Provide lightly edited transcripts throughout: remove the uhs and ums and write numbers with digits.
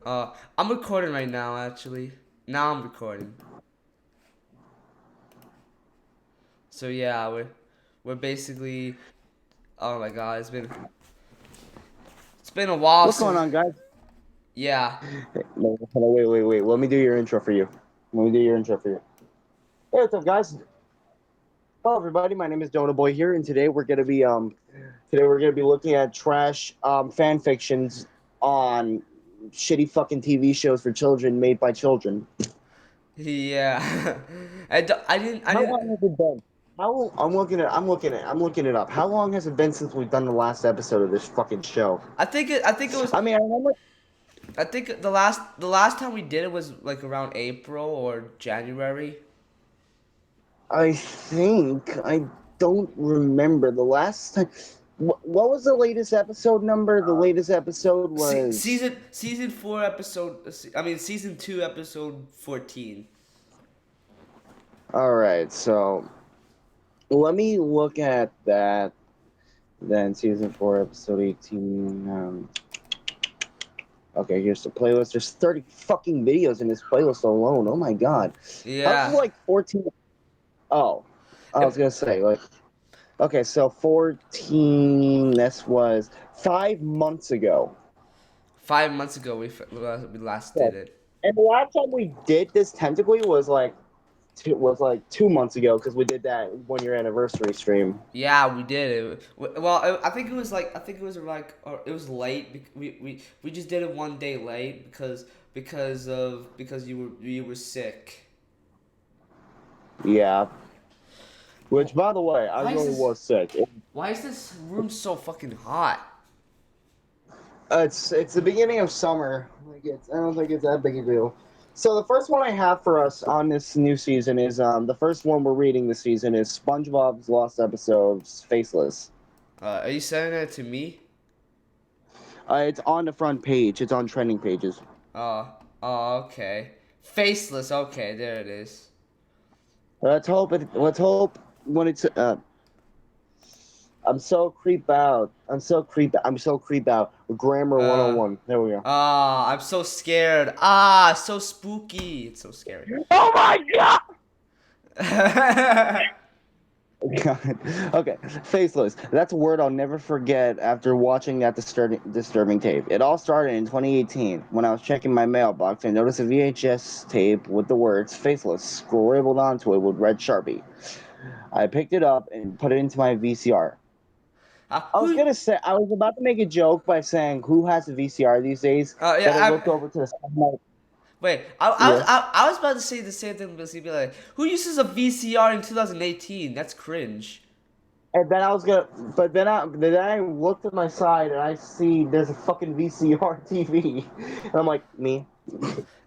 I'm recording right now, actually. Now I'm recording. So yeah, we're basically. Oh my god, it's been a while What's going since. on, guys? Yeah, No, hold on, wait. Let me do your intro for you. Let me do your intro for you. Hey, what's up, guys? Hello, everybody. My name is Donutboy here, and today we're gonna be looking at trash fan fictions on shitty fucking TV shows for children made by children. yeah. I didn't. How long has it been? I'm looking it up. How long has it been since we've done the last episode of this fucking show? I think it was. I mean, I remember. I think the last time we did it was like around April or January. I don't remember the last time. What was the latest episode number? The latest episode was. Season 4 episode. I mean season 2 episode 14. All right, so let me look at that. Then season 4, episode 18. Okay, here's the playlist. There's 30 fucking videos in this playlist alone. Oh my god. How's Yeah. like 14? Oh, I was It, gonna say like. Okay, so 14. This was 5 months ago. 5 months ago we last Yeah. did it. And the last time we did this technically was like 2 months ago because we did that 1 year anniversary stream. Yeah, we did it. Well, I think it was like or it was late. We just did it one day late because you were sick. Yeah. Which, Well, by the way, I why is really this was sick. why is this room so fucking hot? It's the beginning of summer. I don't think it's that big a deal. So the first one I have for us on this new season is the first one we're reading this season is SpongeBob's Lost Episodes, Faceless. Are you sending it to me? It's on the front page. It's on trending pages. Oh, okay. Faceless. Okay, there it is. Let's hope when it's. I'm so creep out. I'm so creep out. Grammar Uh, 101. There we go. I'm so scared. So spooky. It's so scary. Oh my god! God. Okay, Faceless. That's a word I'll never forget after watching that disturbing tape. It all started in 2018 when I was checking my mailbox and noticed a VHS tape with the words Faceless scribbled onto it with red Sharpie. I picked it up and put it into my VCR. Who? I was about to make a joke by saying, who has a VCR these days? Yeah. But I looked over to the side of my. Wait. I was Yeah. I was about to say the same thing, but he'd be like, "Who uses a VCR in 2018? That's cringe." And then I was gonna, then I looked at my side and I see there's a fucking VCR TV, and I'm like, me.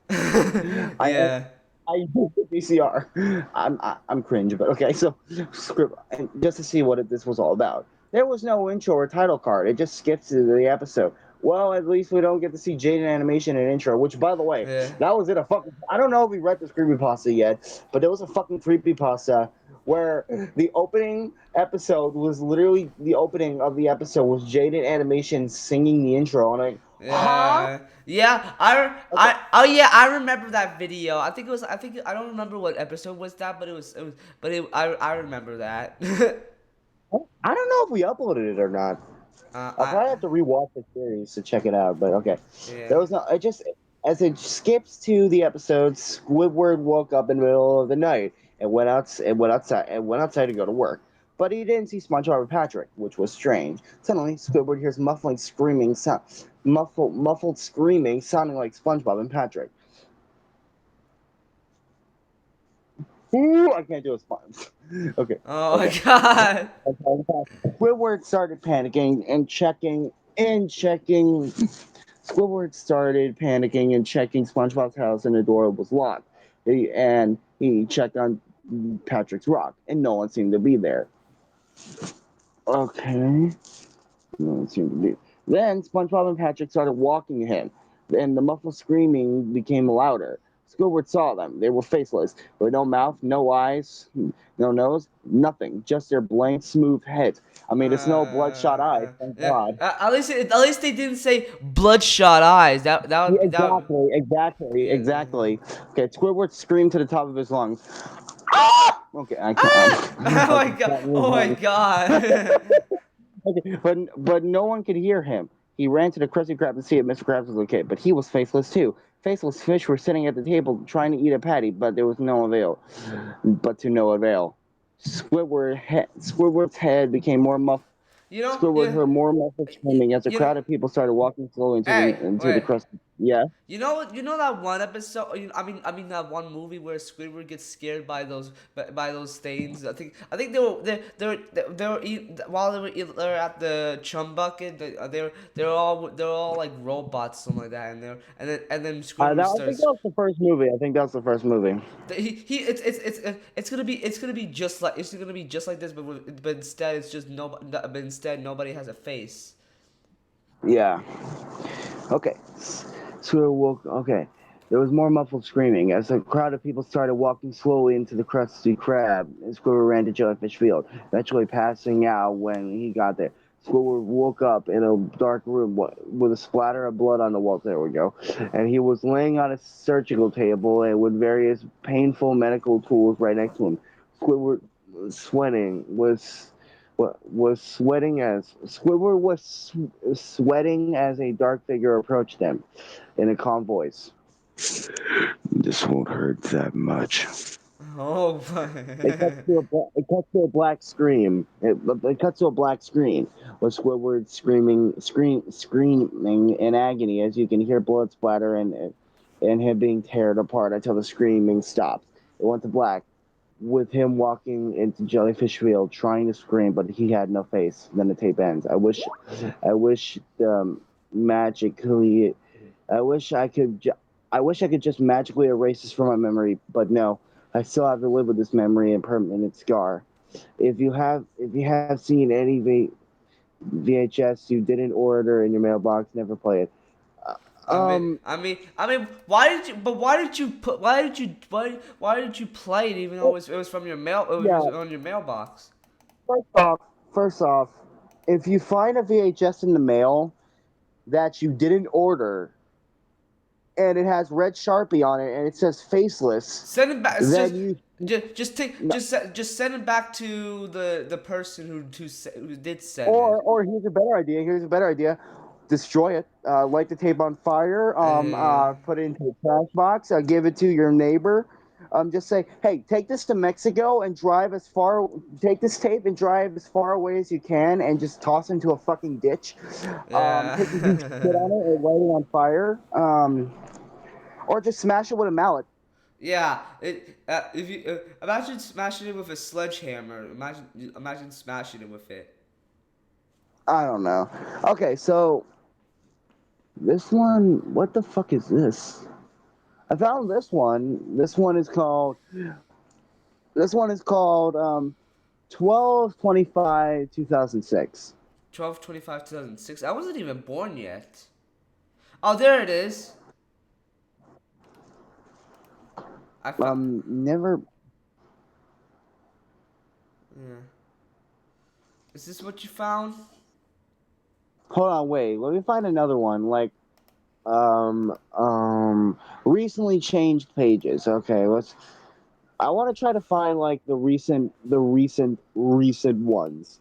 I Yeah. I use the VCR. I'm cringe, but okay. So script and just to see this was all about. There was no intro or title card. It just skips to the episode. Well, at least we don't get to see Jaden animation and intro. Which, by the way, Yeah. that was it. A fucking. I don't know if we read this creepypasta yet, but there was a fucking creepypasta where the opening episode was literally the opening of the episode was Jaden animation singing the intro, and I, huh? Yeah, yeah. Okay. Oh yeah, I remember that video. I think it was. I think I don't remember what episode was that, but I remember that. I don't know if we uploaded it or not. I'll I probably have to rewatch the series to check it out. But okay, yeah. there was no. I just as it skips to the episode, Squidward woke up in the middle of the night and went outside to go to work. But he didn't see SpongeBob or Patrick, which was strange. Suddenly, Squidward hears muffled screaming, sounding like SpongeBob and Patrick. Ooh, I can't do a sponge. Okay, Oh my okay. god. Squidward started panicking and checking. Squidward started panicking and checking SpongeBob's house, and the door was locked. He checked on Patrick's rock, and no one seemed to be there. Okay, no one seemed to be. Then SpongeBob and Patrick started walking him, and the muffled screaming became louder. Squidward saw them. They were faceless, with no mouth, no eyes, no nose, nothing. Just their blank, smooth heads. I mean, it's no bloodshot eyes, thank Yeah. God. At least they didn't say bloodshot eyes. That Yeah, would be that. Yeah. exactly. Okay, Squidward screamed to the top of his lungs. Ah! Okay, I can't. Oh I my can't god! move Oh my on. god! Okay, but no one could hear him. He ran to the Krusty Krab to see if Mr. Krabs was okay, but he was faceless too. Faceless fish were sitting at the table trying to eat a patty, but there was no avail. But to no avail. Squidward's head became more muffled. You know, Squidward yeah, heard more muffled screaming as a you know. crowd of people started walking slowly Hey, into the wait. Krusty. Yeah. You know that one episode. I mean that one movie where Squidward gets scared by those stains. I think while they were at the chum bucket. They're all like robots, something like that, and then Squidward I think starts. that was the first movie. I think that was the first movie. He it's gonna be just like this, but instead it's just no but instead nobody has a face. Yeah. Okay. Squirrel woke. Okay. There was more muffled screaming as a crowd of people started walking slowly into the Krusty Krab. And Squirrel ran to Jellyfish Field, eventually passing out when he got there. Squirrel woke up in a dark room with a splatter of blood on the wall. There we go. And he was laying on a surgical table and with various painful medical tools right next to him. Squidward was sweating was sweating as Squidward was sweating as a dark figure approached them in a calm voice. This won't hurt that much. Oh. It cuts to a black scream. It cuts to a black screen with Squidward screaming in agony as you can hear blood splatter and him being teared apart until the screaming stops. It went to black with him walking into Jellyfish Field trying to scream, but he had no face. Then the tape ends. I wish magically, I wish I could, I wish I could just magically erase this from my memory, but no, I still have to live with this memory and permanent scar. If you have seen any VHS you didn't order in your mailbox, never play it. Why did you put? Why did you play it even though it was from your mail? It Yeah, was on your mailbox. first off, first off, if you find a VHS in the mail that you didn't order and it has red Sharpie on it and it says faceless, Send it back. It's then you just take no, just send it back to the person who did send it. or here's a better idea. Here's a better idea. Destroy it. Light the tape on fire. Put it into a trash box. Give it to your neighbor. Just say, hey, take this to Mexico and drive as far. Take this tape and drive as far away as you can, and just toss it into a fucking ditch. Take a huge shit Yeah. on it and light it on fire. Or just smash it with a mallet. Yeah, if you imagine smashing it with a sledgehammer, imagine smashing it with it. I don't know. Okay, so this one, what the fuck is this? I found this one. This one is called 12/25 2006. 12/25/2006. I wasn't even born yet. Oh, there it is. I found. Never. Yeah. Is this what you found? Hold on, wait. Let me find another one. Like, recently changed pages. Okay, let's. I want to try to find like recent ones.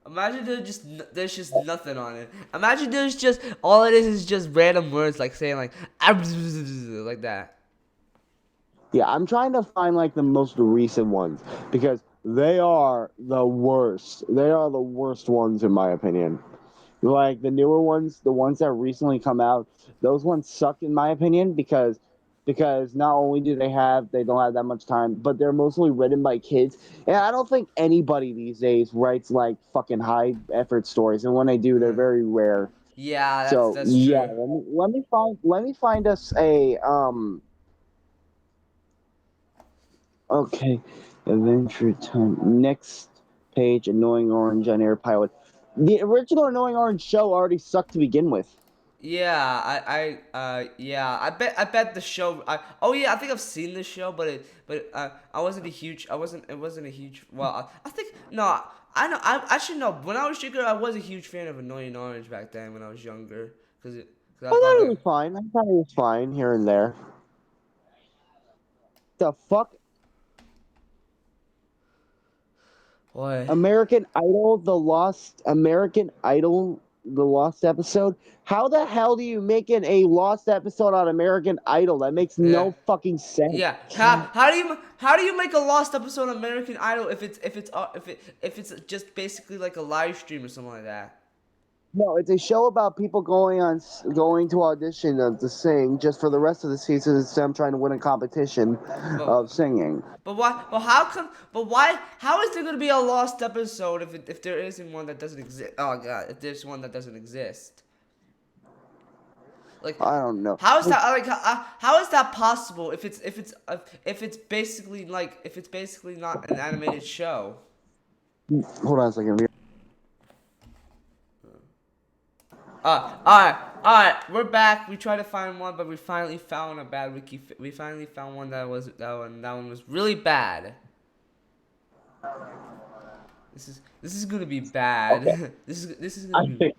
Imagine there's just nothing on it. Imagine there's just all it is just random words like saying like like that. Yeah, I'm trying to find like the most recent ones because they are the worst. They are the worst ones in my opinion. Like the newer ones, the ones that recently come out, those ones suck in my opinion because not only they don't have that much time, but they're mostly written by kids. And I don't think anybody these days writes like fucking high effort stories, and when they do, they're Uh, very rare. yeah, that's So that's yeah, true. let me find us a okay, Adventure Time. Next page, Annoying Orange on Air Pilot. The original Annoying Orange show already sucked to begin with. Yeah, yeah, I bet the show. Oh yeah, I think I've seen the show, I wasn't a huge, it wasn't a huge. Well, I think no, I know, I actually no. When I was younger, I was a huge fan of Annoying Orange back then when I was younger, cause I I thought thought it that. was fine. I thought it was fine here and there. The fuck? Boy, American Idol, the lost episode. How the hell do you make it a lost episode on American Idol? That makes yeah, no fucking sense. yeah. How do you make a lost episode of American Idol if it's just basically like a live stream or something like that? No, it's a show about people going to audition to sing just for the rest of the season instead of trying to win a competition But of singing. But why? But how come? But why? How is there gonna be a lost episode if there isn't one that doesn't exist? Oh god, if there's one that doesn't exist, like I don't know. how is that? Like how is that possible? If it's basically like if it's basically not an animated show. Hold on a second. All right, we're back. We tried to find one, but we finally found a bad wiki. We finally found one that one was really bad. This is gonna be bad. Okay. This is I gonna be. think.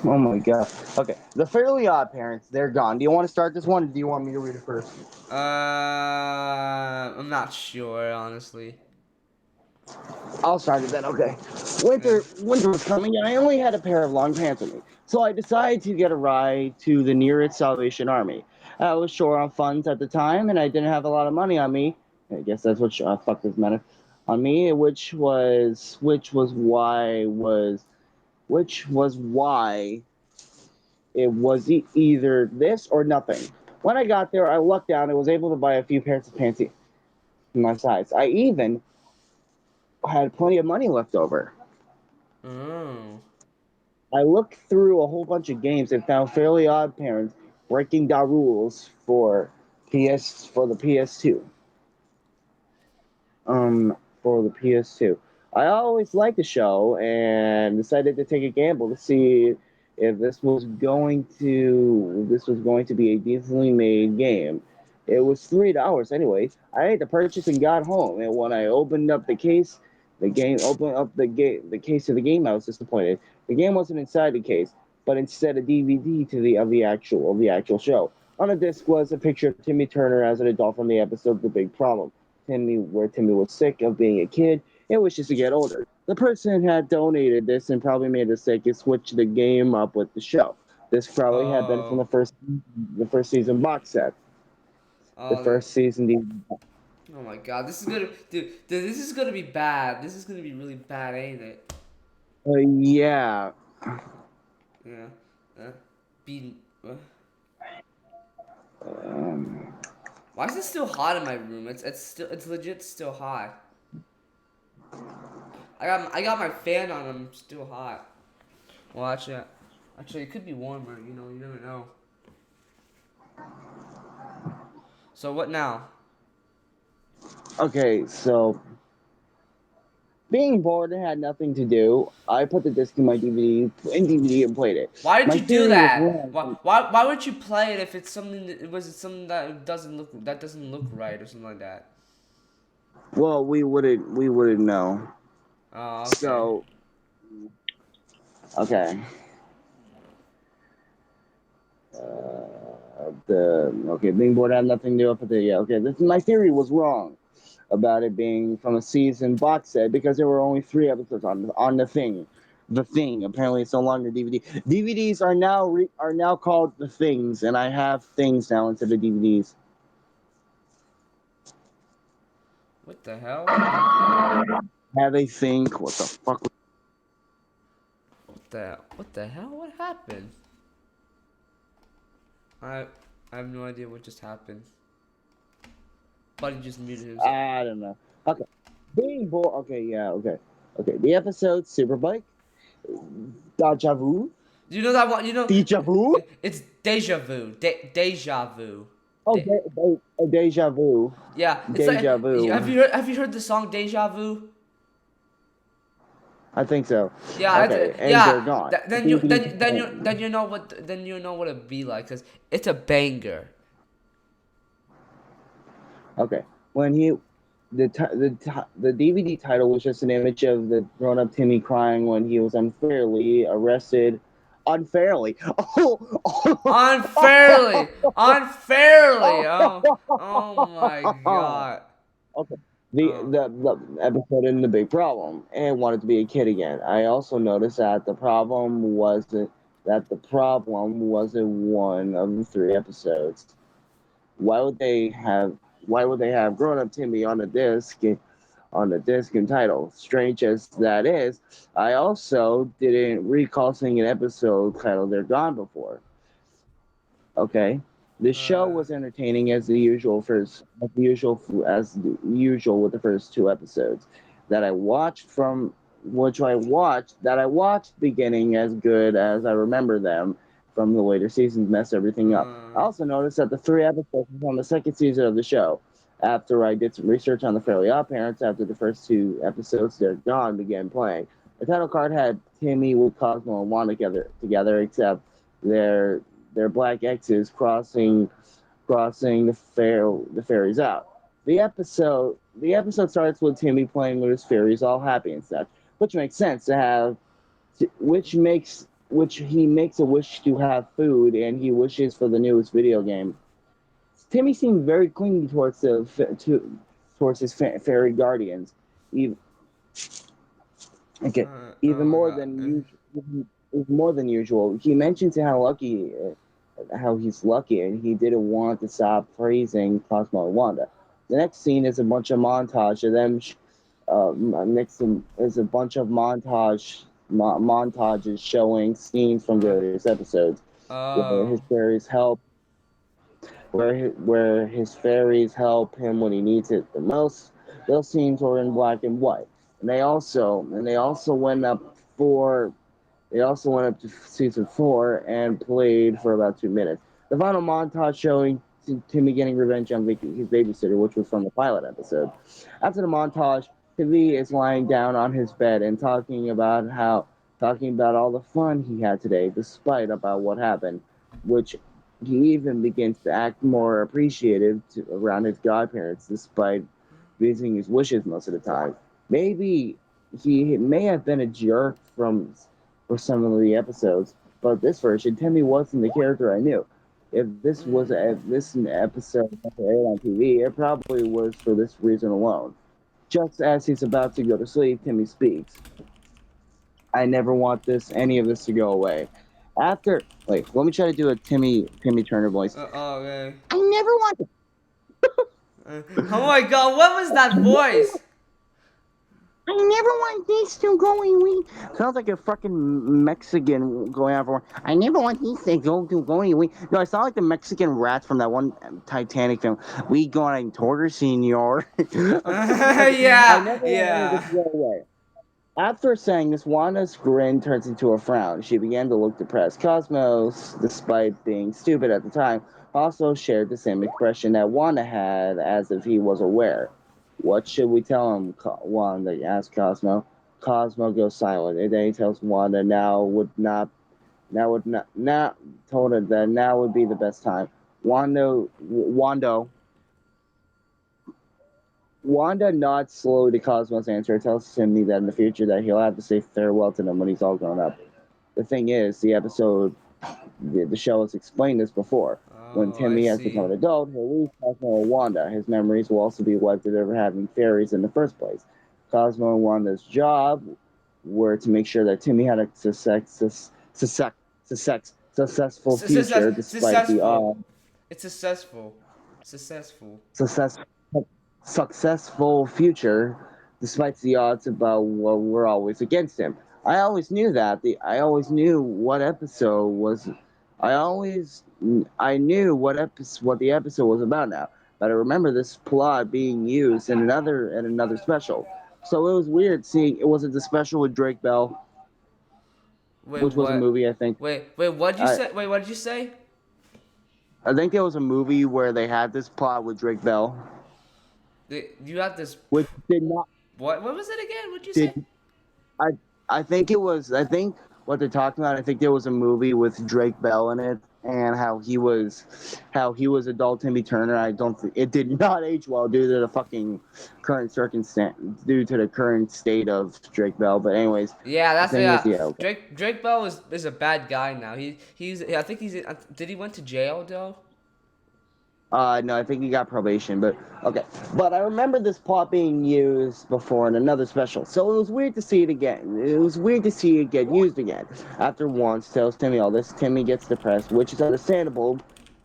Oh my god. Okay. The Fairly Odd Parents, they're gone. Do you want to start this one or do you want me to read it first? I'm not sure, honestly. I'll start it then, okay. Yeah. Winter was coming and I only had a pair of long pants with me. So I decided to get a ride to the nearest Salvation Army. I was short on funds at the time and I didn't have a lot of money on me. I guess that's what fuck this matter. On me, which was why it was either this or nothing. When I got there, I lucked out and was able to buy a few pairs of pants in my size. I even had plenty of money left over. Oh. I looked through a whole bunch of games and found Fairly Odd Parents breaking the rules for the PS2. For the PS2. I always liked the show and decided to take a gamble to see if this was going to be a decently made game. It was $3 anyway. I had to purchase and got home, and when I opened up the case of the game, I was disappointed. The game wasn't inside the case, but instead a DVD of the actual show. On the disc was a picture of Timmy Turner as an adult from the episode The Big Problem. Timmy was sick of being a kid and wishes to get older. The person had donated this and probably made a mistake and switched the game up with the show. This probably had been from Oh. the first season box set. The Oh. first season DVD. Oh my God. This is gonna, dude. This is gonna be bad. This is gonna be really bad, ain't it? Yeah. Yeah. Uh, being. Um, Why is it still hot in my room? It's legit still hot. I got my fan on. I'm still hot. Well, actually, it could be warmer. You know, you never know. So what now? okay, so being bored and had nothing to do, I put the disc in my DVD and played it. Why did My you do theory was that? wrong. Why would you play it if it's something that, was it something that doesn't look right or something like that? Well, we wouldn't know. Oh, okay. So okay. Being bored had nothing to do with it. Yeah, okay. This my theory was wrong about it being from a season box set because there were only 3 episodes on the thing. The thing. Apparently, it's no longer DVD. DVDs are now called the things, and I have things now instead of DVDs. What the hell? Have a think. What the fuck? What the hell? What happened? I I have no idea what just happened. Buddy just muted himself. I don't know. Okay. Being bored. Okay, yeah, okay. Okay, the episode Superbike. Deja vu. You know that one? You know, Deja vu. it's deja vu. Deja vu. Oh, De- deja vu. yeah, it's like. Deja vu. Have you heard the song Deja Vu? I think so. Yeah, Okay, and they're yeah. gone. Then you know what it'd be like, cause it's a banger. Okay, when he the DVD title was just an image of the grown up Timmy crying when he was unfairly arrested. Unfairly. Unfairly, unfairly. Oh my god. Okay. Oh. The episode in the big problem and wanted to be a kid again. I also noticed that the problem wasn't one of the three episodes. Why would they have why would they have grown up Timmy on the disc and title? Strange as that is, I also didn't recall seeing an episode titled They're Gone before. Okay. The show Uh. was entertaining as usual with the first two episodes that I watched from that I watched beginning as good as I remember them from the later seasons messed everything up. I Uh. also noticed that the three episodes on the second season of the show. After I did some research on the Fairly Odd Parents, after the first two episodes, They're Gone began playing. The title card had Timmy with Cosmo and Wanda together, except their their black X's crossing the fairies out. The episode starts with Timmy playing with his fairies, all happy and such, which makes sense to have, which he makes a wish to have food, and he wishes for the newest video game. Timmy seemed very clingy towards his fairy guardians, even, okay, Oh even my more god. than usual. Even more than usual. He mentioned how he's lucky, and he didn't want to stop praising Cosmo and Wanda. The next scene is a bunch of montage of them. Next is a bunch of montages showing scenes from Uh. various episodes where his Oh. fairies help where his fairies help him when he needs it the most. Those scenes were in black and white, and they also went up to season 4 and played for about 2 minutes. The final montage showing Timmy getting revenge on his babysitter, which was from the pilot episode. After the montage, Timmy is lying down on his bed and talking about all the fun he had today, despite about what happened, which he even begins to act more appreciative around his godparents, despite visiting his wishes most of the time. Maybe he may have been a jerk for some of the episodes, but this version, Timmy wasn't the character I knew. If this an episode that aired on TV, it probably was for this reason alone. Just as he's about to go to sleep, Timmy speaks. I never want any of this to go away. Let me try to do a Timmy Turner voice. Oh, okay. I never want Oh my god, what was that voice? I never want this to go away. Sounds like a fucking Mexican going out for. I never want this to go away. No, I sound like the Mexican rats from that one Titanic film. We going torture, senor. Okay, I Yeah, never want any of this yeah. to go away. After saying this, Wanda's grin turns into a frown. She began to look depressed. Cosmos, despite being stupid at the time, also shared the same expression that Wanda had, as if he was aware. What should we tell him? Wanda asked Cosmo. Cosmo goes silent, and then he tells Wanda now told her that now would be the best time. Wanda nods slowly to Cosmo's answer, tells Timmy that in the future that he'll have to say farewell to them when he's all grown up. The thing is, the show has explained this before. When Oh, I Timmy has become see. an adult, he'll lose Cosmo and Wanda. His memories will also be wiped of ever having fairies in the first place. Cosmo and Wanda's job were to make sure that Timmy had a successful future despite the Successful. odds It's successful. Successful. success, successful future, despite the odds about what were always against him. I always knew that. I always knew what episode was. I always I knew what the episode was about now. But I remember this plot being used in another special. So it was weird seeing it wasn't the special with Drake Bell, Wait, which was a what? movie I think. Wait, what'd you I say? Wait, what did you say? I think there was a movie where they had this plot with Drake Bell, You have this. which did not What? What was it again? What'd you did say? I think it was. I think what they're talking about. I think there was a movie with Drake Bell in it, and how he was adult Timmy Turner. I don't. It did not age well due to the fucking current circumstance, due to the current state of Drake Bell. But anyways, Yeah, the that's thing is, yeah. yeah. Okay. Drake Bell is a bad guy now. He's I think he's did he went to jail though? No, I think he got probation, but okay. But I remember this plot being used before in another special, so it was weird to see it again. It was weird to see it get used again. After once tells Timmy all this, Timmy gets depressed, which is understandable,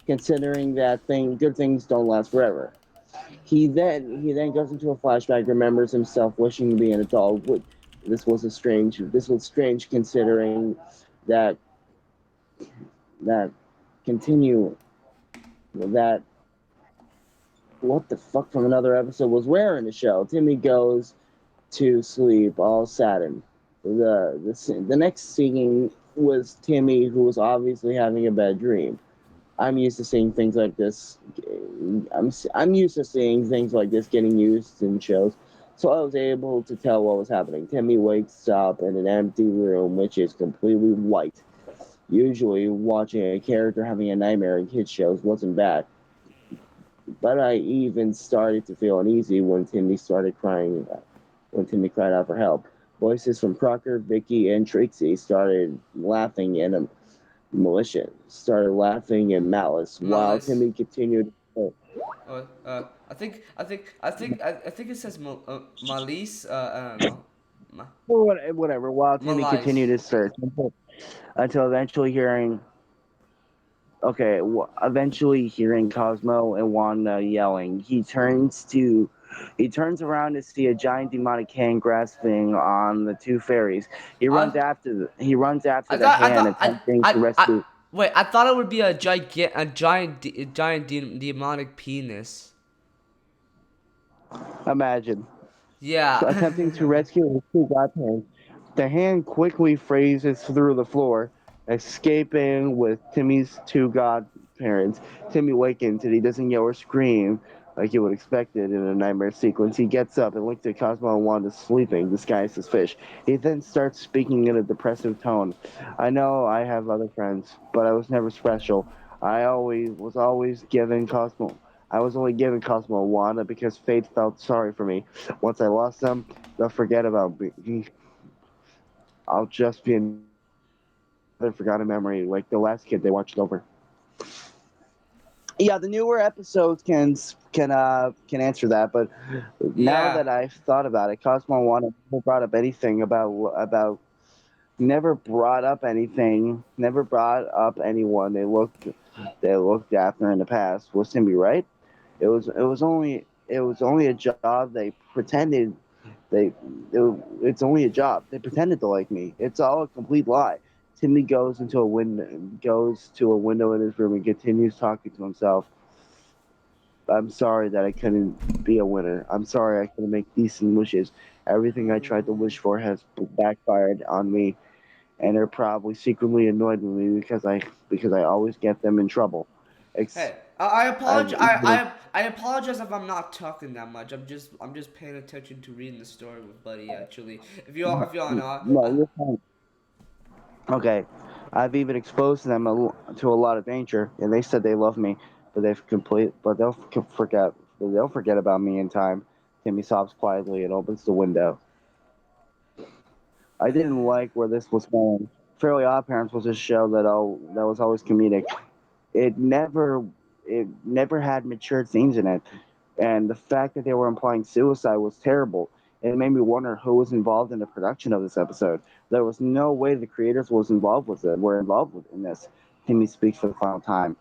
considering that good things don't last forever. He then goes into a flashback, remembers himself wishing to be an adult. This was strange considering that that continue that what the fuck from another episode was where in the show. Timmy goes to sleep all saddened. The next scene was Timmy, who was obviously having a bad dream. I'm used to seeing things like this. I'm used to seeing things like this getting used in shows, so I was able to tell what was happening. Timmy wakes up in an empty room, which is completely white. Usually, watching a character having a nightmare in kids shows wasn't bad, but I even started to feel uneasy when Timmy started crying. When Timmy cried out for help, voices from Crocker, Vicky, and Trixie started laughing in a started laughing in malice, while Malice. Timmy continued. I think it says Malice. I don't know. Whatever. While Timmy continued Malice. his search until eventually hearing eventually hearing Cosmo and Wanda yelling, he turns around to see a giant demonic hand grasping on the two fairies. I He runs after I the thought I hand, thought attempting to rescue. wait. I thought it would be a giant demonic penis. Imagine. Attempting to Yeah. rescue his two godparents. The hand quickly phrases through the floor, escaping with Timmy's two godparents. Timmy wakens and he doesn't yell or scream like you would expect it in a nightmare sequence. He gets up and looks at Cosmo and Wanda sleeping, disguised as fish. He then starts speaking in a depressive tone. I know I have other friends, but I was never special. I was always given Cosmo. I was only given Cosmo and Wanda because fate felt sorry for me. Once I lost them, they'll forget about me. I'll just be another forgotten memory, like the last kid they watched over. Yeah, the newer episodes can answer that, but now Yeah. that I've thought about it, Cosmo and Wanda never brought up anything about never brought up anyone they looked after in the past. Was Timmy right? It was only a job they pretended they it's only a job. They pretended to like me. It's all a complete lie. Timmy goes to a window in his room and continues talking to himself. I'm sorry that I couldn't be a winner. I'm sorry I couldn't make decent wishes. Everything I tried to wish for has backfired on me, and they're probably secretly annoyed with me because I always get them in trouble. Ex- Hey, I I've apologize. even I apologize if I'm not talking that much. I'm just paying attention to reading the story with Buddy. Actually, if you all know, no, you're fine. Okay, I've even exposed them to a lot of danger, and they said they love me, but they'll forget about me in time. Timmy sobs quietly and opens the window. I didn't like where this was going. Fairly Odd Parents was a show that was always comedic. It never it never had mature themes in it, and the fact that they were implying suicide was terrible. It made me wonder who was involved in the production of this episode. There was no way the creators were involved in this. Timmy speaks for the final time.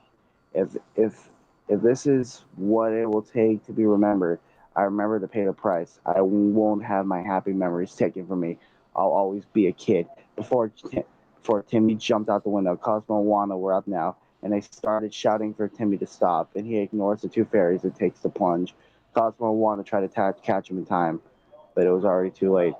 If if if this is what it will take to be remembered, I remember to pay the price. I won't have my happy memories taken from me. I'll always be a kid. Before Timmy jumped out the window, Cosmo and Wanda were up now, and they started shouting for Timmy to stop, and he ignores the two fairies and takes the plunge. Cosmo and Wanda try to catch him in time, but it was already too late.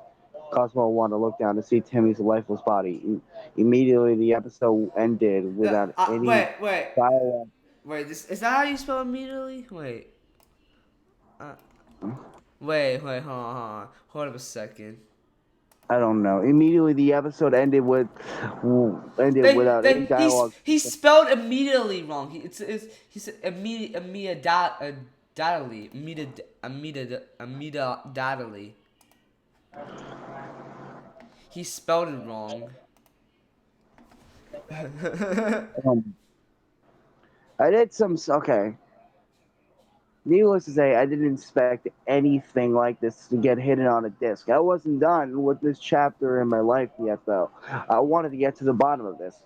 Cosmo and Wanda looked down to see Timmy's lifeless body. Immediately, the episode ended without any wait. dialogue. This is that how you spell immediately? Wait. Uh, wait. Hold on. Hold on a second. I don't know. Immediately, the episode ended without any dialogue. He spelled immediately wrong. He said immediately immediately. He spelled it wrong. Um, I did some. Okay. Needless to say, I didn't expect anything like this to get hidden on a disc. I wasn't done with this chapter in my life yet, though. I wanted to get to the bottom of this.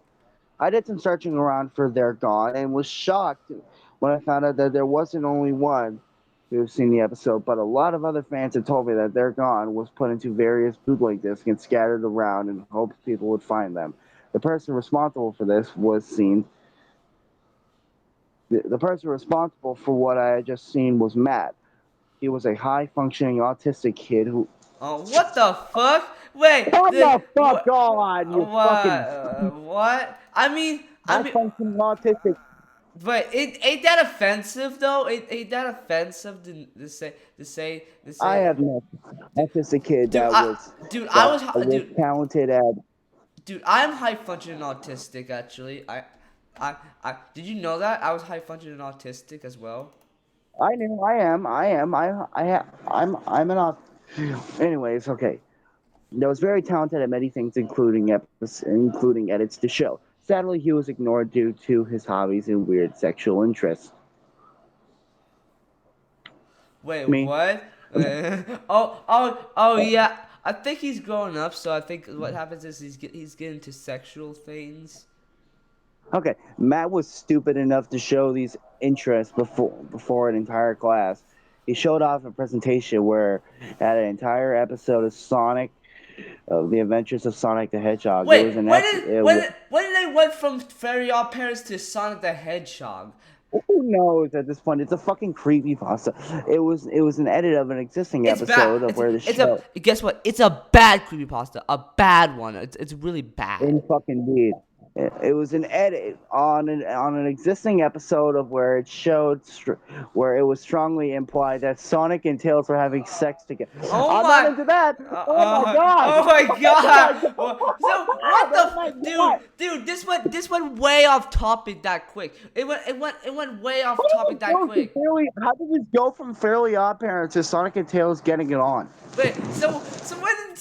I did some searching around for Theyre Gone and was shocked when I found out that there wasn't only one who've seen the episode, but a lot of other fans had told me that They're Gone was put into various bootleg discs and scattered around in hopes people would find them. The person responsible for this was seen. The person responsible for what I had just seen was Matt. He was a high functioning autistic kid who. Oh, what the fuck? Wait, Come the the fuck what? on, you fucking What? I high mean, functioning autistic. but ain't that offensive though? Ain't that offensive to I say? have no Dude, autistic kid dude, dude, I that was was dude, talented at. I'm high functioning autistic actually. Did you know that I was high functioning autistic as well? I knew. I'm an Anyways, okay. That was very talented at many things, including edits to show. Sadly, he was ignored due to his hobbies and weird sexual interests. Wait, Me. what? Oh yeah. I think he's growing up, so I think what happens is he's getting into sexual things. Okay, Matt was stupid enough to show these interests before an entire class. He showed off a presentation where had an entire episode of Sonic, of the Adventures of Sonic the Hedgehog. It Wait, was an ep- it was when did they went from Fairy Odd Parents to Sonic the Hedgehog? Who knows at this point? It's a fucking creepy pasta. It was an edit of an existing It's bad. episode of where the It's a show guess what? It's a bad creepypasta. A bad one. It's really bad. in fucking weed. It was an edit on an existing episode of where it showed where it was strongly implied that Sonic and Tails were having sex together. Oh I'm not my. into that. Oh my god. Oh my Oh my god! god. So what Oh my god. dude? This went way off topic that quick. It went way off topic that quick. How did this go from Fairly Odd Parents to Sonic and Tails getting it on? Wait,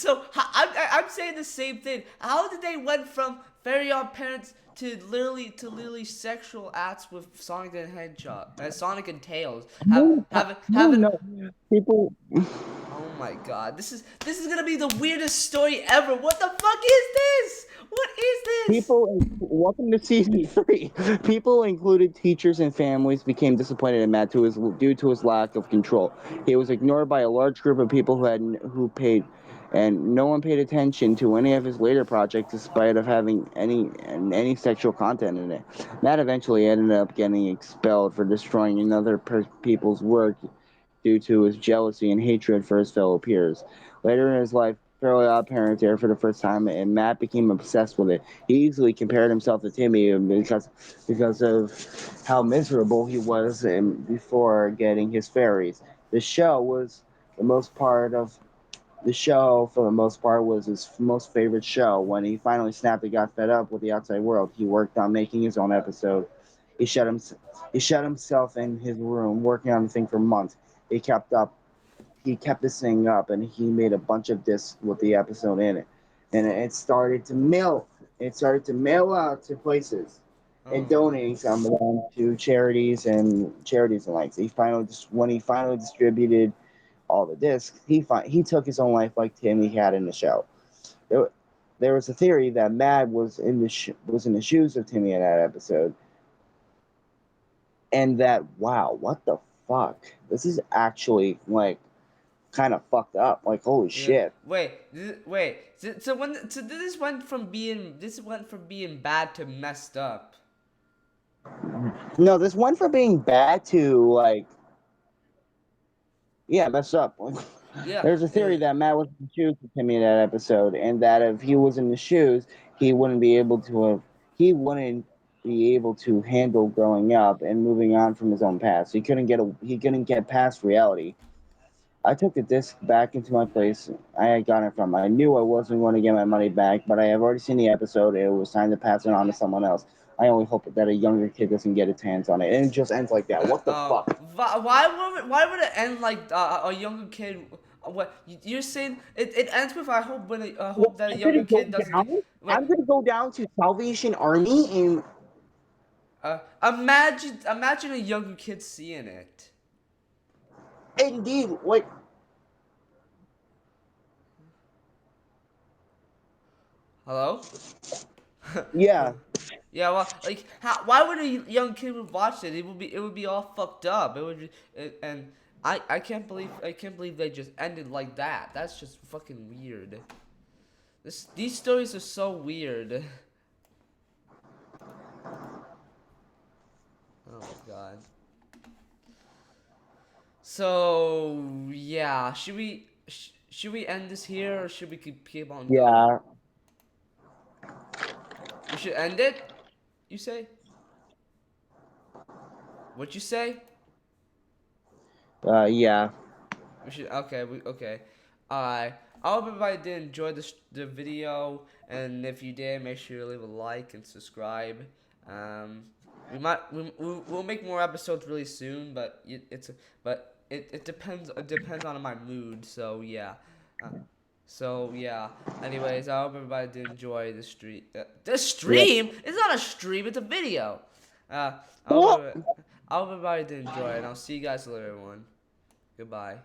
I'm saying the same thing. How did they went from very odd parents to literally sexual acts with Sonic and Hedgehog, Sonic and Tails, You having. know, people. Oh my god, this is gonna be the weirdest story ever. What the fuck is this? What is this? Welcome to season 3. People, included teachers and families, became disappointed in Matt due to his lack of control. He was ignored by a large group of people who paid, and no one paid attention to any of his later projects, despite of having any sexual content in it. Matt eventually ended up getting expelled for destroying another people's work due to his jealousy and hatred for his fellow peers. Later in his life, Fairly Odd Parents aired for the first time, and Matt became obsessed with it. He easily compared himself to Timmy because of how miserable he was before getting his fairies. The show was the most part of the show, for the most part, was his most favorite show. When he finally snapped and got fed up with the outside world, he worked on making his own episode. He shut him, he shut himself in his room, working on the thing for months. He kept up he kept this thing up, and he made a bunch of discs with the episode in it, and it started to mail. It started to mail out to places and Oh. donating some of them to charities and likes. When he finally distributed all the discs, he took his own life like Timmy had in the show. There, there was a theory that Mad was in the shoes of Timmy in that episode, and that wow, what the fuck? This is actually like kind of fucked up. Like, holy Yeah. shit. Wait. This went from being bad to messed up. No, this went from being bad to like, yeah, messed up. Yeah. There's a theory that Matt was in the shoes with Timmy in that episode, and that if he was in the shoes, he wouldn't be able to have, he wouldn't be able to handle growing up and moving on from his own past. He couldn't get past reality. I took the disc back into my place I had gotten it from. I knew I wasn't going to get my money back, but I have already seen the episode. It was time to pass it on to someone else. I only hope that a younger kid doesn't get its hands on it. And it just ends like that. What the fuck? Why would it end like a younger kid? What you're saying? It ends with I Well, hope that a I'm gonna younger go kid doesn't down. get. Wait, I'm gonna go down to Salvation Army and imagine a younger kid seeing it. indeed, like, Hello? yeah, Yeah, well, like, why would a young kid would watch it? It would be all fucked up. And I can't believe they just ended like that. That's just fucking weird. These stories are so weird. Oh my god. So yeah, should we end this here or should we keep on going? yeah, We should end it. You say? What you say? yeah. We should okay. Okay. I hope everybody did enjoy the video, and if you did, make sure to leave a like and subscribe. Um, we'll make more episodes really soon, but it depends on my mood. So yeah. Uh, so yeah. Anyways, I hope everybody did enjoy the stream. This Yep. stream? It's not a stream. It's a video. Uh, I hope What? I hope everybody did enjoy it. And I'll see you guys later, everyone. Goodbye.